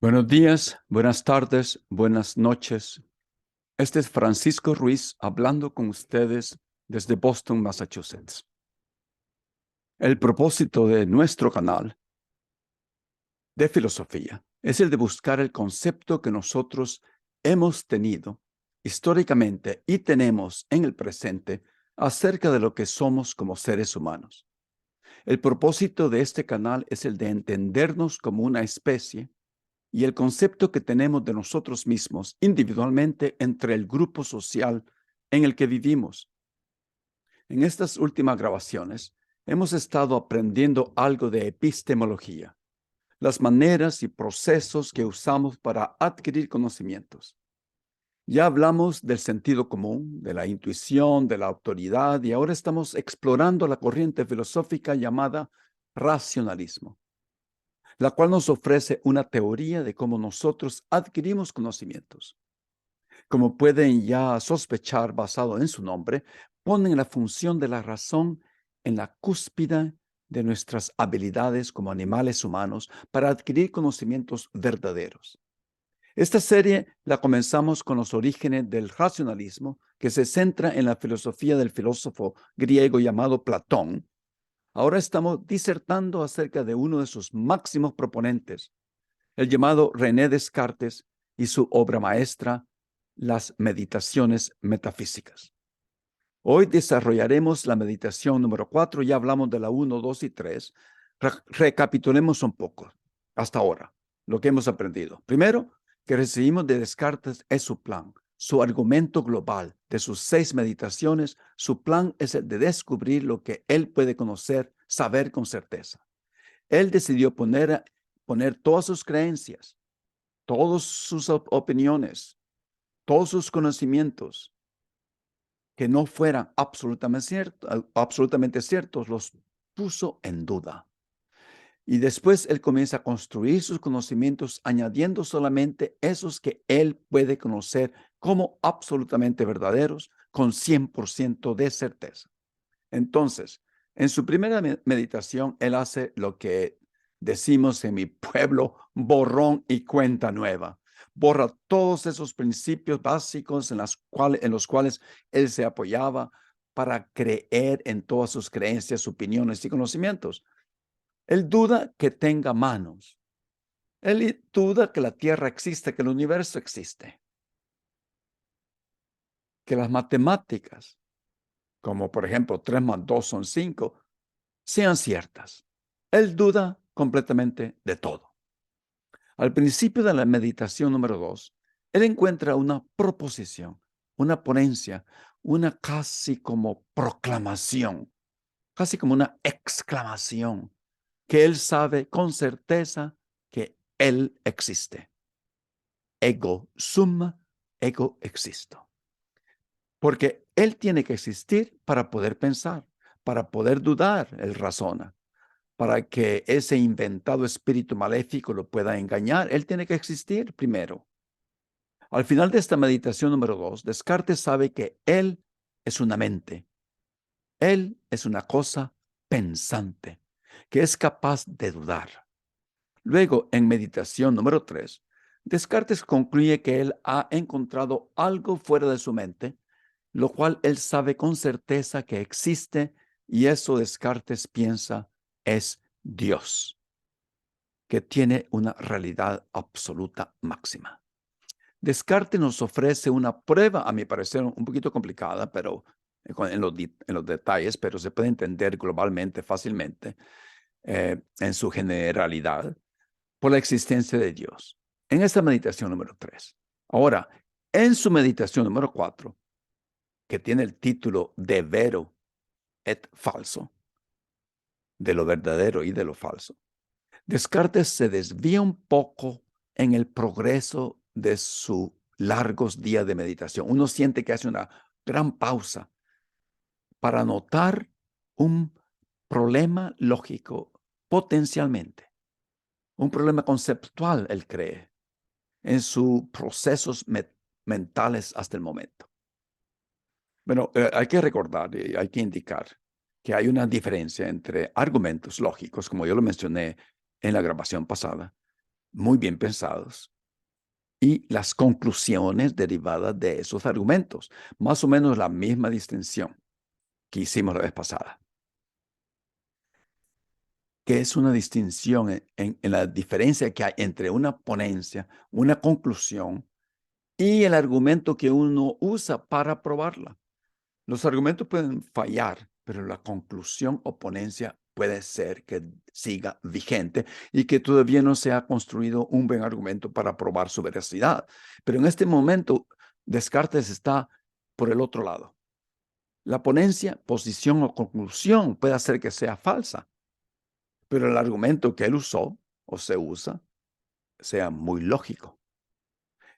Buenos días, buenas tardes, buenas noches. Este es Francisco Ruiz hablando con ustedes desde Boston, Massachusetts. El propósito de nuestro canal de filosofía es el de buscar el concepto que nosotros hemos tenido históricamente y tenemos en el presente acerca de lo que somos como seres humanos. El propósito de este canal es el de entendernos como una especie y el concepto que tenemos de nosotros mismos individualmente entre el grupo social en el que vivimos. En estas últimas grabaciones hemos estado aprendiendo algo de epistemología, las maneras y procesos que usamos para adquirir conocimientos. Ya hablamos del sentido común, de la intuición, de la autoridad, y ahora estamos explorando la corriente filosófica llamada racionalismo, la cual nos ofrece una teoría de cómo nosotros adquirimos conocimientos. Como pueden ya sospechar basado en su nombre, ponen la función de la razón en la cúspide de nuestras habilidades como animales humanos para adquirir conocimientos verdaderos. Esta serie la comenzamos con los orígenes del racionalismo, que se centra en la filosofía del filósofo griego llamado Platón. Ahora estamos disertando acerca de uno de sus máximos proponentes, el llamado René Descartes, y su obra maestra, las meditaciones metafísicas. Hoy desarrollaremos la meditación número 4, ya hablamos de la 1, 2 y 3. Recapitulemos un poco hasta ahora lo que hemos aprendido. Primero, que recibimos de Descartes es su plan, su argumento global de sus 6 meditaciones. Su plan es el de descubrir lo que él puede conocer, saber con certeza. Él decidió poner todas sus creencias, todas sus opiniones, todos sus conocimientos que no fueran absolutamente ciertos, los puso en duda. Y después él comienza a construir sus conocimientos añadiendo solamente esos que él puede conocer como absolutamente verdaderos, con 100% de certeza. Entonces, en su primera meditación, él hace lo que decimos en mi pueblo, borrón y cuenta nueva. Borra todos esos principios básicos en los cuales él se apoyaba para creer en todas sus creencias, opiniones y conocimientos. Él duda que tenga manos. Él duda que la Tierra existe, que el universo existe, que las matemáticas, como por ejemplo 3 más 2 son 5, sean ciertas. Él duda completamente de todo. Al principio de la meditación número 2, él encuentra una proposición, una ponencia, una casi como proclamación, casi como una exclamación, que él sabe con certeza que él existe. Ego sum, ego existo. Porque él tiene que existir para poder pensar, para poder dudar, él razona. Para que ese inventado espíritu maléfico lo pueda engañar, él tiene que existir primero. Al final de esta meditación número 2, Descartes sabe que él es una mente. Él es una cosa pensante, que es capaz de dudar. Luego, en meditación número 3, Descartes concluye que él ha encontrado algo fuera de su mente, lo cual él sabe con certeza que existe, y eso Descartes piensa es Dios, que tiene una realidad absoluta máxima. Descartes nos ofrece una prueba, a mi parecer, un poquito complicada, pero en los detalles, pero se puede entender globalmente, fácilmente, en su generalidad, por la existencia de Dios. En esta meditación número 3. Ahora, en su meditación número 4, que tiene el título de vero et falso, de lo verdadero y de lo falso, Descartes se desvía un poco en el progreso de sus largos días de meditación. Uno siente que hace una gran pausa para notar un problema lógico potencialmente, un problema conceptual, él cree, en sus procesos mentales hasta el momento. Bueno, hay que recordar y hay que indicar que hay una diferencia entre argumentos lógicos, como yo lo mencioné en la grabación pasada, muy bien pensados y las conclusiones derivadas de esos argumentos. Más o menos la misma distinción que hicimos la vez pasada. Que es una distinción en la diferencia que hay entre una ponencia, una conclusión y el argumento que uno usa para probarla. Los argumentos pueden fallar, pero la conclusión o ponencia puede ser que siga vigente y que todavía no se ha construido un buen argumento para probar su veracidad. Pero en este momento, Descartes está por el otro lado. La ponencia, posición o conclusión puede hacer que sea falsa, pero el argumento que él usó o se usa sea muy lógico.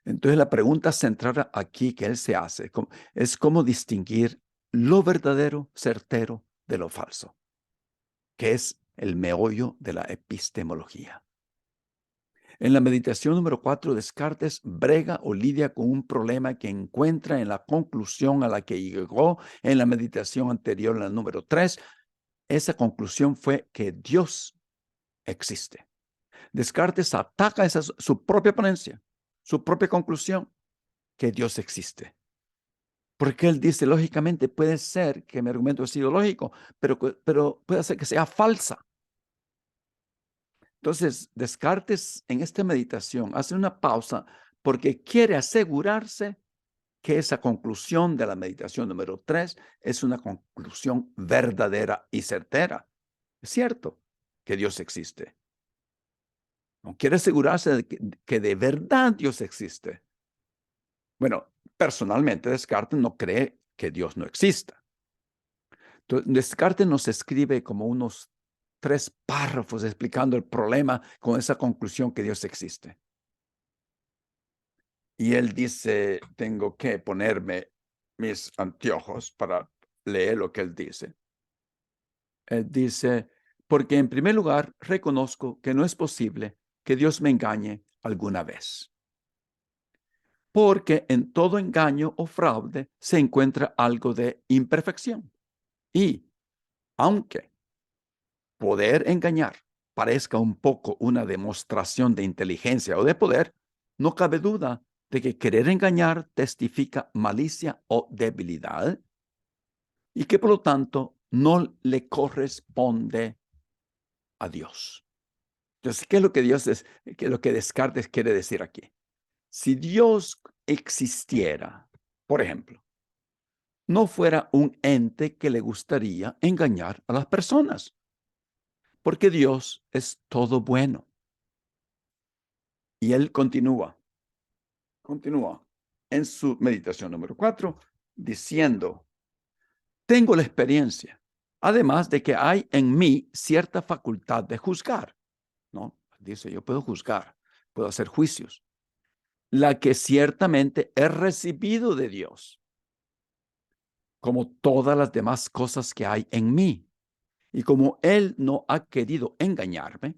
Entonces la pregunta central aquí que él se hace es cómo distinguir lo verdadero, certero, de lo falso, que es el meollo de la epistemología. En la meditación número 4, Descartes brega o lidia con un problema que encuentra en la conclusión a la que llegó en la meditación anterior, en la número 3. Esa conclusión fue que Dios existe. Descartes ataca su propia ponencia, su propia conclusión, que Dios existe. Porque él dice, lógicamente, puede ser que mi argumento ha sido lógico, pero puede ser que sea falsa. Entonces, Descartes en esta meditación hace una pausa porque quiere asegurarse que esa conclusión de la meditación número 3 es una conclusión verdadera y certera. Es cierto que Dios existe. No quiere asegurarse de que de verdad Dios existe. Bueno, personalmente Descartes no cree que Dios no exista. Entonces, Descartes nos escribe como unos 3 párrafos explicando el problema con esa conclusión que Dios existe. Y él dice, tengo que ponerme mis anteojos para leer lo que él dice. Él dice, porque en primer lugar reconozco que no es posible que Dios me engañe alguna vez. Porque en todo engaño o fraude se encuentra algo de imperfección. Y aunque poder engañar parezca un poco una demostración de inteligencia o de poder, no cabe duda de que querer engañar testifica malicia o debilidad y que por lo tanto no le corresponde a Dios. Entonces, ¿qué es lo que qué es lo que Descartes quiere decir aquí? Si Dios existiera, por ejemplo, no fuera un ente que le gustaría engañar a las personas, porque Dios es todo bueno. Y él continúa en su meditación número 4, diciendo, tengo la experiencia, además de que hay en mí cierta facultad de juzgar, ¿no? Dice, yo puedo juzgar, puedo hacer juicios, la que ciertamente he recibido de Dios, como todas las demás cosas que hay en mí. Y como Él no ha querido engañarme,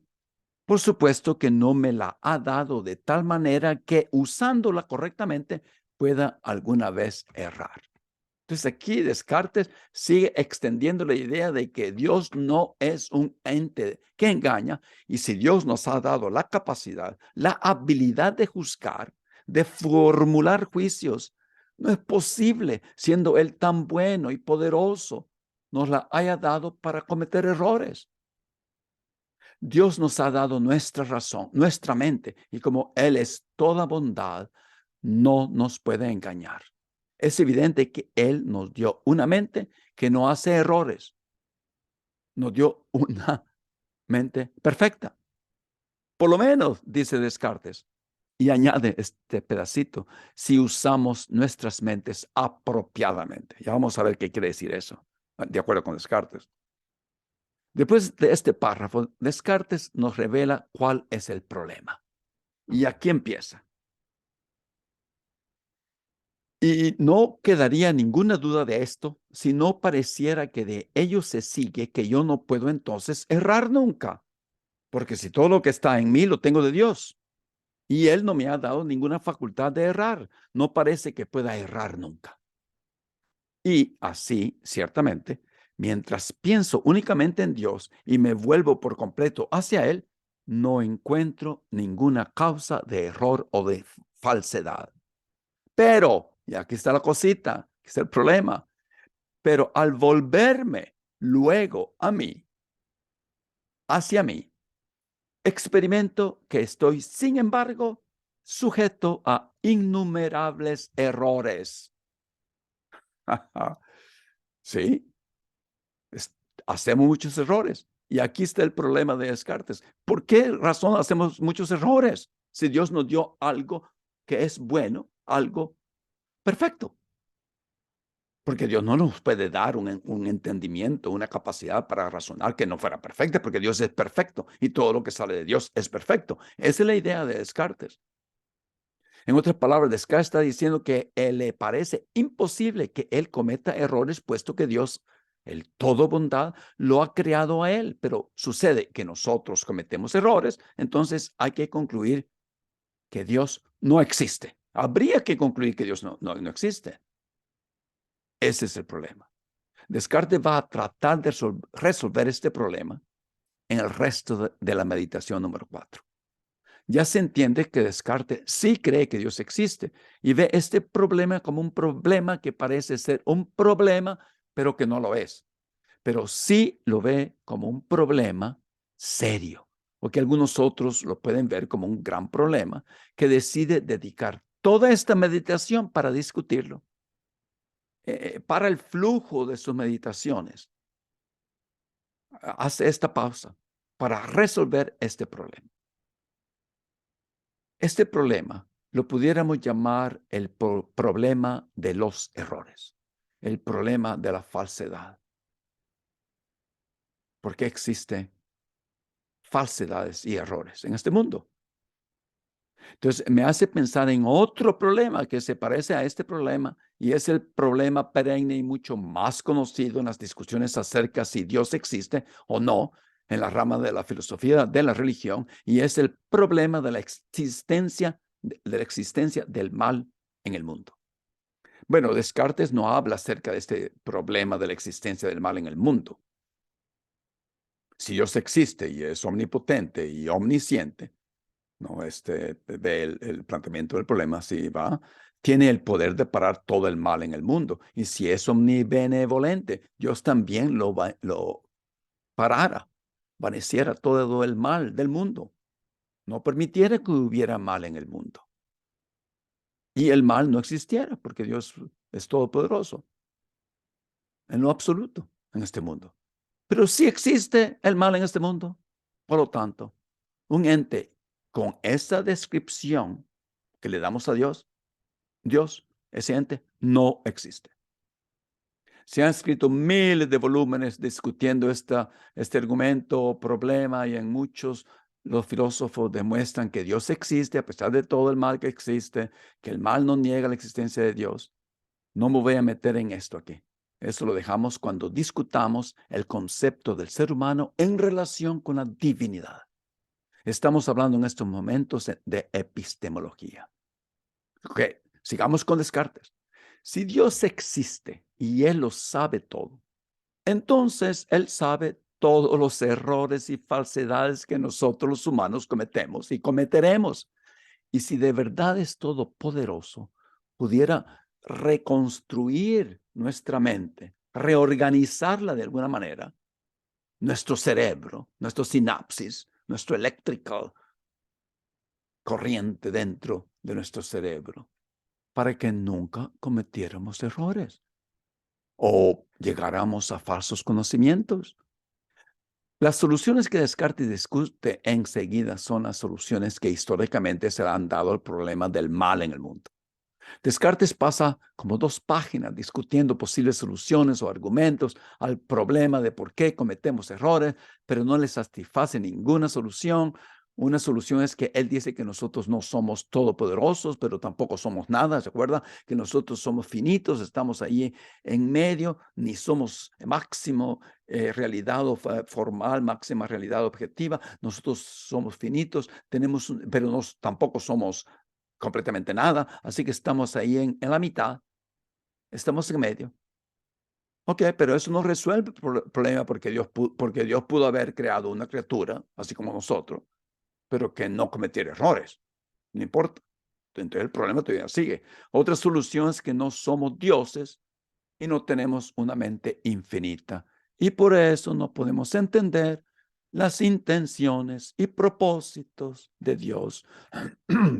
por supuesto que no me la ha dado de tal manera que usándola correctamente pueda alguna vez errar. Entonces aquí Descartes sigue extendiendo la idea de que Dios no es un ente que engaña y si Dios nos ha dado la capacidad, la habilidad de juzgar, de formular juicios, no es posible, siendo Él tan bueno y poderoso, nos la haya dado para cometer errores. Dios nos ha dado nuestra razón, nuestra mente, y como Él es toda bondad, no nos puede engañar. Es evidente que Él nos dio una mente que no hace errores. Nos dio una mente perfecta. Por lo menos, dice Descartes, y añade este pedacito, si usamos nuestras mentes apropiadamente. Ya vamos a ver qué quiere decir eso, de acuerdo con Descartes. Después de este párrafo, Descartes nos revela cuál es el problema. Y aquí empieza. Y no quedaría ninguna duda de esto si no pareciera que de ello se sigue que yo no puedo entonces errar nunca, porque si todo lo que está en mí lo tengo de Dios y Él no me ha dado ninguna facultad de errar, no parece que pueda errar nunca. Y así, ciertamente, mientras pienso únicamente en Dios y me vuelvo por completo hacia Él, no encuentro ninguna causa de error o de falsedad. Pero, y aquí está la cosita, aquí está el problema, pero al volverme luego a mí, hacia mí, experimento que estoy, sin embargo, sujeto a innumerables errores. Sí, hacemos muchos errores. Y aquí está el problema de Descartes. ¿Por qué razón hacemos muchos errores? Si Dios nos dio algo que es bueno, algo perfecto. Porque Dios no nos puede dar un entendimiento, una capacidad para razonar que no fuera perfecta, porque Dios es perfecto y todo lo que sale de Dios es perfecto. Esa es la idea de Descartes. En otras palabras, Descartes está diciendo que le parece imposible que él cometa errores, puesto que Dios, el todo bondad, lo ha creado a él. Pero sucede que nosotros cometemos errores, entonces hay que concluir que Dios no existe. Habría que concluir que Dios no existe. Ese es el problema. Descartes va a tratar de resolver este problema en el resto de la meditación número 4. Ya se entiende que Descartes sí cree que Dios existe y ve este problema como un problema que parece ser un problema, pero que no lo es. Pero sí lo ve como un problema serio, porque algunos otros lo pueden ver como un gran problema, que decide dedicar toda esta meditación para discutirlo, para el flujo de sus meditaciones. Hace esta pausa para resolver este problema. Este problema lo pudiéramos llamar el problema de los errores, el problema de la falsedad. ¿Por qué existen falsedades y errores en este mundo? Entonces, me hace pensar en otro problema que se parece a este problema y es el problema perenne y mucho más conocido en las discusiones acerca si Dios existe o no en la rama de la filosofía de la religión, y es el problema de la existencia del mal en el mundo. Bueno, Descartes no habla acerca de este problema de la existencia del mal en el mundo. Si Dios existe y es omnipotente y omnisciente, ¿no? Ve el planteamiento del problema, si va, tiene el poder de parar todo el mal en el mundo. Y si es omnibenevolente, Dios también lo parara, vaneciera todo el mal del mundo. No permitiera que hubiera mal en el mundo. Y el mal no existiera, porque Dios es todopoderoso, en lo absoluto, en este mundo. Pero sí existe el mal en este mundo. Por lo tanto, un ente con esa descripción que le damos a Dios, ese ente, no existe. Se han escrito miles de volúmenes discutiendo este argumento o problema, y en muchos los filósofos demuestran que Dios existe a pesar de todo el mal que existe, que el mal no niega la existencia de Dios. No me voy a meter en esto aquí. Eso lo dejamos cuando discutamos el concepto del ser humano en relación con la divinidad. Estamos hablando en estos momentos de epistemología. Ok, sigamos con Descartes. Si Dios existe y Él lo sabe todo, entonces Él sabe todos los errores y falsedades que nosotros los humanos cometemos y cometeremos. Y si de verdad es todopoderoso, pudiera reconstruir nuestra mente, reorganizarla de alguna manera, nuestro cerebro, nuestro sinapsis, nuestro electrical corriente dentro de nuestro cerebro, para que nunca cometiéramos errores o llegáramos a falsos conocimientos. Las soluciones que Descartes discute enseguida son las soluciones que históricamente se han dado al problema del mal en el mundo. Descartes pasa como 2 páginas discutiendo posibles soluciones o argumentos al problema de por qué cometemos errores, pero no le satisface ninguna solución. Una solución es que él dice que nosotros no somos todopoderosos, pero tampoco somos nada. ¿Se acuerda? Que nosotros somos finitos, estamos ahí en medio, ni somos máximo realidad formal, máxima realidad objetiva. Nosotros somos finitos, pero tampoco somos completamente nada, así que estamos ahí en la mitad, estamos en medio. Ok, pero eso no resuelve el problema, porque Dios pudo haber creado una criatura, así como nosotros, pero que no cometiera errores. No importa. Entonces el problema todavía sigue. Otra solución es que no somos dioses y no tenemos una mente infinita. Y por eso no podemos entender las intenciones y propósitos de Dios,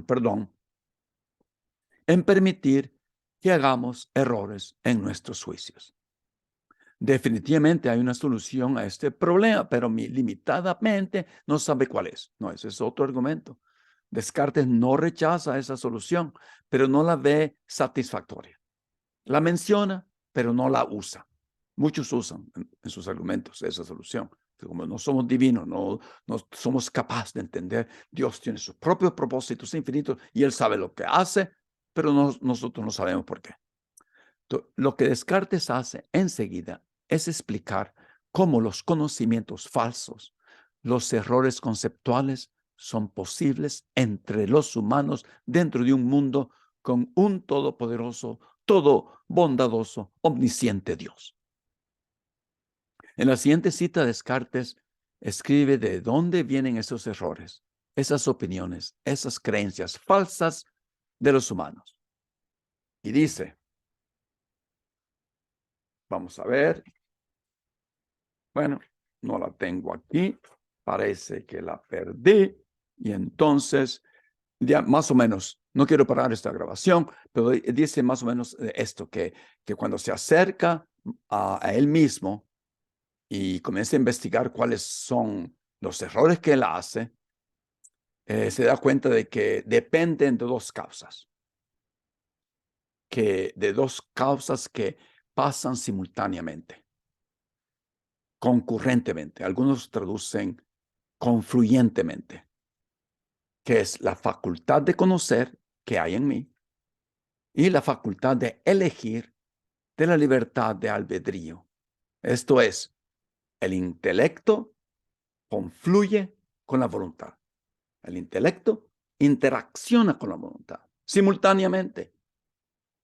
perdón, en permitir que hagamos errores en nuestros juicios. Definitivamente hay una solución a este problema, pero limitadamente no sabe cuál es. No, ese es otro argumento. Descartes no rechaza esa solución, pero no la ve satisfactoria. La menciona, pero no la usa. Muchos usan en sus argumentos esa solución. Como no somos divinos, no somos capaces de entender, Dios tiene sus propios propósitos infinitos y Él sabe lo que hace, pero nosotros no sabemos por qué. Lo que Descartes hace enseguida es explicar cómo los conocimientos falsos, los errores conceptuales, son posibles entre los humanos dentro de un mundo con un todopoderoso, todo bondadoso, omnisciente Dios. En la siguiente cita, Descartes escribe de dónde vienen esos errores, esas opiniones, esas creencias falsas de los humanos. Y dice, vamos a ver, bueno, no la tengo aquí, parece que la perdí, y entonces, ya más o menos, no quiero parar esta grabación, pero dice más o menos esto, que cuando se acerca a él mismo y comienza a investigar cuáles son los errores que él hace, se da cuenta de que dependen de dos causas, que pasan simultáneamente, concurrentemente. Algunos traducen confluyentemente, que es la facultad de conocer que hay en mí y la facultad de elegir de la libertad de albedrío. Esto es, el intelecto confluye con la voluntad. El intelecto interacciona con la voluntad simultáneamente.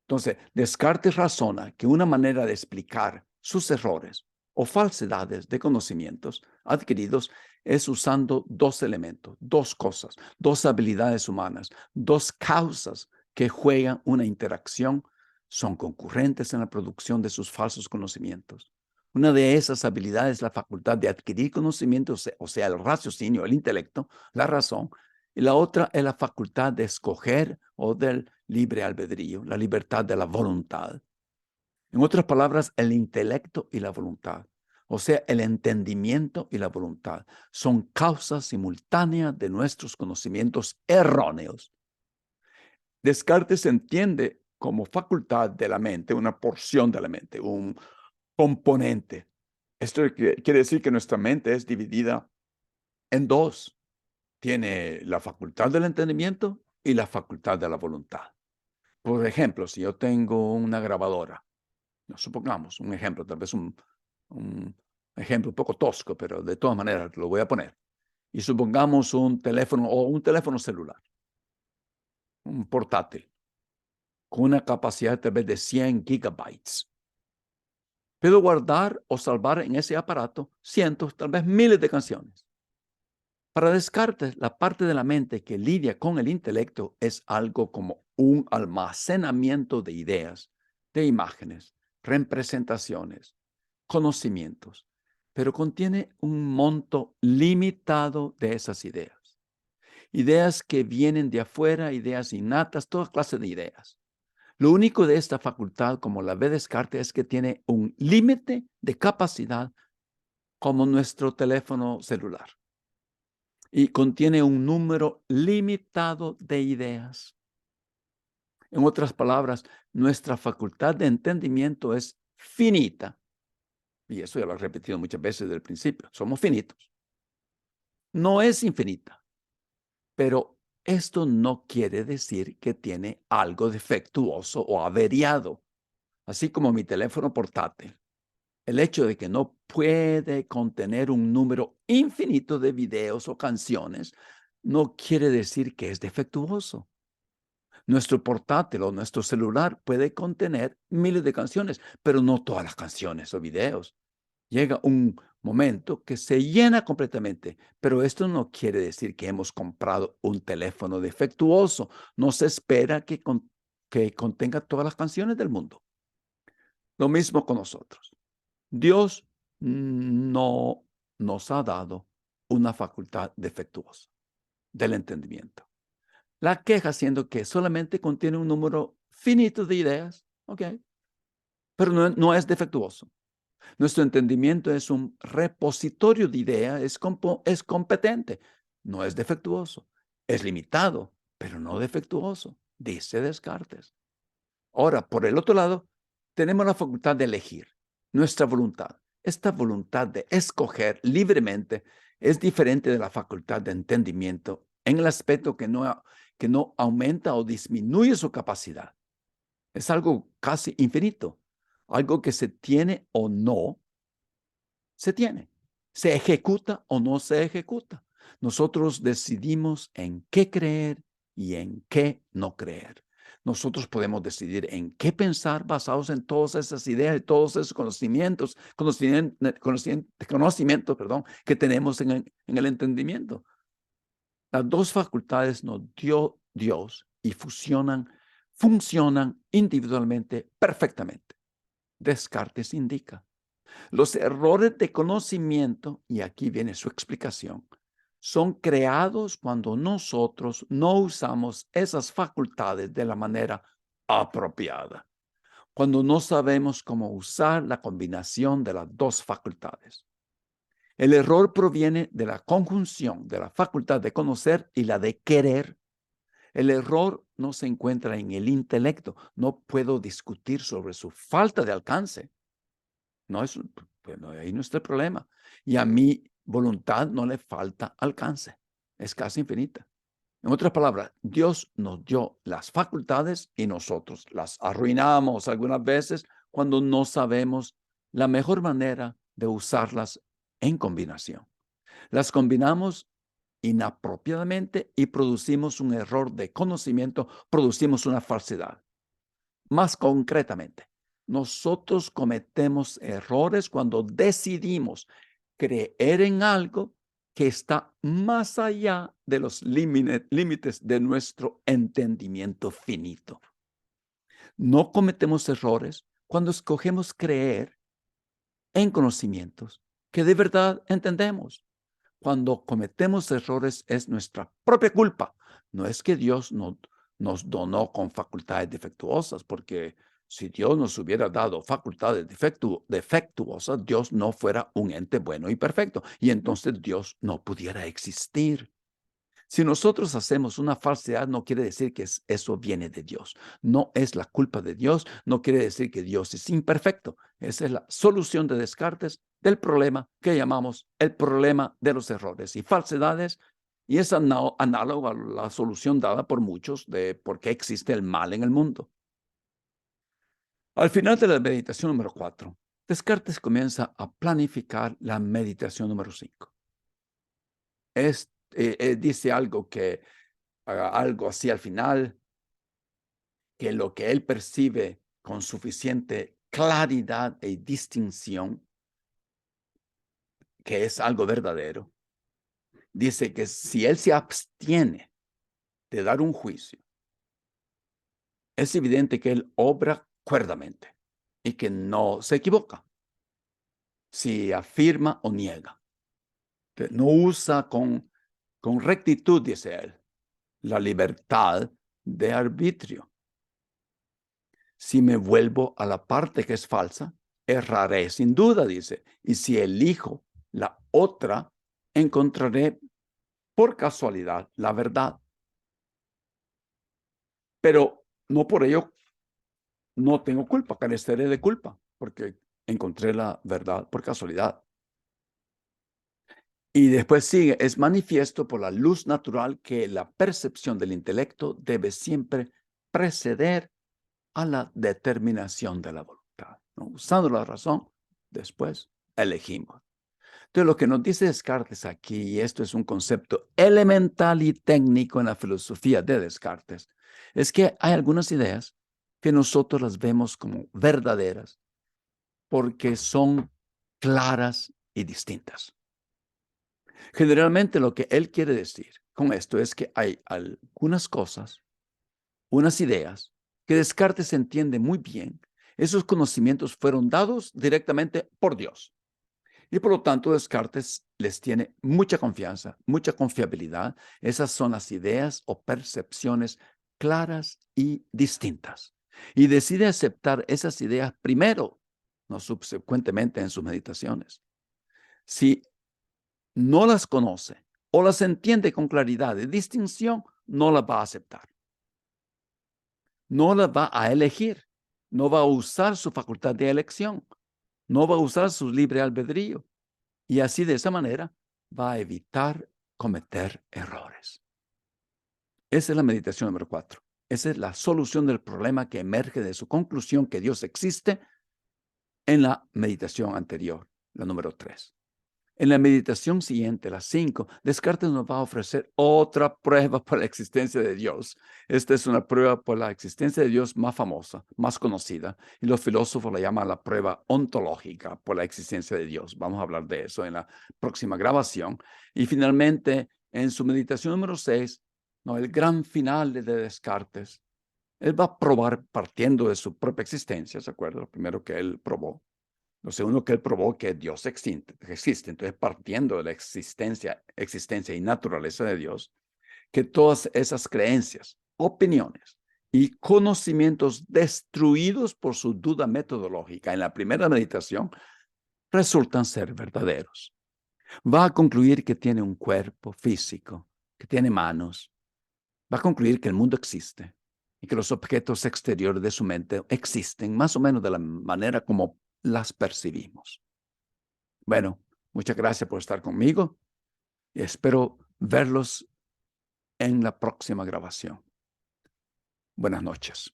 Entonces, Descartes razona que una manera de explicar sus errores o falsedades de conocimientos adquiridos es usando dos elementos, dos cosas, dos habilidades humanas, dos causas que juegan una interacción, son concurrentes en la producción de sus falsos conocimientos. Una de esas habilidades es la facultad de adquirir conocimientos, o sea, el raciocinio, el intelecto, la razón, y la otra es la facultad de escoger o del libre albedrío, la libertad de la voluntad. En otras palabras, el intelecto y la voluntad, o sea, el entendimiento y la voluntad, son causas simultáneas de nuestros conocimientos erróneos. Descartes entiende como facultad de la mente, una porción de la mente, un componente. Esto quiere decir que nuestra mente es dividida en dos. Tiene la facultad del entendimiento y la facultad de la voluntad. Por ejemplo, si yo tengo una grabadora, supongamos un ejemplo, tal vez un ejemplo un poco tosco, pero de todas maneras lo voy a poner. Y supongamos un teléfono o un teléfono celular, un portátil, con una capacidad tal vez de 100 gigabytes. Puedo guardar o salvar en ese aparato cientos, tal vez miles de canciones. Para Descartes, la parte de la mente que lidia con el intelecto es algo como un almacenamiento de ideas, de imágenes, representaciones, conocimientos, pero contiene un monto limitado de esas ideas. Ideas que vienen de afuera, ideas innatas, toda clase de ideas. Lo único de esta facultad, como la ve Descartes, es que tiene un límite de capacidad como nuestro teléfono celular. Y contiene un número limitado de ideas. En otras palabras, nuestra facultad de entendimiento es finita. Y eso ya lo he repetido muchas veces desde el principio. Somos finitos. No es infinita. Pero esto no quiere decir que tiene algo defectuoso o averiado. Así como mi teléfono portátil. El hecho de que no puede contener un número infinito de videos o canciones no quiere decir que es defectuoso. Nuestro portátil o nuestro celular puede contener miles de canciones, pero no todas las canciones o videos. Llega un momento que se llena completamente. Pero esto no quiere decir que hemos comprado un teléfono defectuoso. No se espera que contenga todas las canciones del mundo. Lo mismo con nosotros. Dios no nos ha dado una facultad defectuosa del entendimiento. La queja siendo que solamente contiene un número finito de ideas, ¿ok? Pero no es defectuoso. Nuestro entendimiento es un repositorio de ideas, es competente, no es defectuoso. Es limitado, pero no defectuoso, dice Descartes. Ahora, por el otro lado, tenemos la facultad de elegir, nuestra voluntad. Esta voluntad de escoger libremente es diferente de la facultad de entendimiento en el aspecto que no aumenta o disminuye su capacidad. Es algo casi infinito, algo que se tiene o no se tiene, se ejecuta o no se ejecuta. Nosotros decidimos en qué creer y en qué no creer. Nosotros podemos decidir en qué pensar basados en todas esas ideas y todos esos conocimientos, perdón, que tenemos en el entendimiento. Las dos facultades nos dio Dios y funcionan individualmente perfectamente. Descartes indica. Los errores de conocimiento, y aquí viene su explicación, son creados cuando nosotros no usamos esas facultades de la manera apropiada, cuando no sabemos cómo usar la combinación de las dos facultades. El error proviene de la conjunción de la facultad de conocer y la de querer. El error no se encuentra en el intelecto. No puedo discutir sobre su falta de alcance. No es, bueno, ahí no está el problema. Y a mi voluntad no le falta alcance. Es casi infinita. En otras palabras, Dios nos dio las facultades y nosotros las arruinamos algunas veces cuando no sabemos la mejor manera de usarlas en combinación. Las combinamos inapropiadamente y producimos un error de conocimiento, producimos una falsedad. Más concretamente, nosotros cometemos errores cuando decidimos creer en algo que está más allá de los límites de nuestro entendimiento finito. No cometemos errores cuando escogemos creer en conocimientos que de verdad entendemos. Cuando cometemos errores es nuestra propia culpa. No es que Dios nos donó con facultades defectuosas, porque si Dios nos hubiera dado facultades defectuosas, Dios no fuera un ente bueno y perfecto, y entonces Dios no pudiera existir. Si nosotros hacemos una falsedad, no quiere decir que eso viene de Dios. No es la culpa de Dios, no quiere decir que Dios es imperfecto. Esa es la solución de Descartes del problema que llamamos el problema de los errores y falsedades, y es análogo a la solución dada por muchos de por qué existe el mal en el mundo. Al final de la meditación número 4, Descartes comienza a planificar la meditación número 5. Dice algo así al final, que lo que él percibe con suficiente claridad y distinción, que es algo verdadero, dice que si él se abstiene de dar un juicio, es evidente que él obra cuerdamente y que no se equivoca si afirma o niega. Que no usa con rectitud, dice él, la libertad de arbitrio. Si me vuelvo a la parte que es falsa, erraré sin duda, dice. Y si elijo la otra, encontraré por casualidad la verdad. Pero no por ello no tengo culpa, careceré de culpa, porque encontré la verdad por casualidad. Y después sigue, es manifiesto por la luz natural que la percepción del intelecto debe siempre preceder a la determinación de la voluntad, ¿no? Usando la razón, después elegimos. Entonces, lo que nos dice Descartes aquí, y esto es un concepto elemental y técnico en la filosofía de Descartes, es que hay algunas ideas que nosotros las vemos como verdaderas porque son claras y distintas. Generalmente lo que él quiere decir con esto es que hay algunas cosas, unas ideas, que Descartes entiende muy bien. Esos conocimientos fueron dados directamente por Dios. Y por lo tanto, Descartes les tiene mucha confianza, mucha confiabilidad. Esas son las ideas o percepciones claras y distintas. Y decide aceptar esas ideas primero, no subsecuentemente en sus meditaciones. Si no las conoce o las entiende con claridad y distinción, no las va a aceptar. No las va a elegir. No va a usar su facultad de elección. No va a usar su libre albedrío. Y así, de esa manera, va a evitar cometer errores. Esa es la meditación número 4. Esa es la solución del problema que emerge de su conclusión que Dios existe en la meditación anterior, la número 3. En la meditación siguiente, la 5, Descartes nos va a ofrecer otra prueba por la existencia de Dios. Esta es una prueba por la existencia de Dios más famosa, más conocida, y los filósofos la llaman la prueba ontológica por la existencia de Dios. Vamos a hablar de eso en la próxima grabación. Y finalmente, en su meditación número 6, el gran final de Descartes, él va a probar partiendo de su propia existencia, ¿se acuerda? Lo primero que él probó. Lo segundo que él probó que Dios existe. Entonces, partiendo de la existencia y naturaleza de Dios, que todas esas creencias, opiniones y conocimientos destruidos por su duda metodológica en la primera meditación resultan ser verdaderos. Va a concluir que tiene un cuerpo físico, que tiene manos. Va a concluir que el mundo existe y que los objetos exteriores de su mente existen más o menos de la manera como las percibimos. Bueno, muchas gracias por estar conmigo y espero verlos en la próxima grabación. Buenas noches.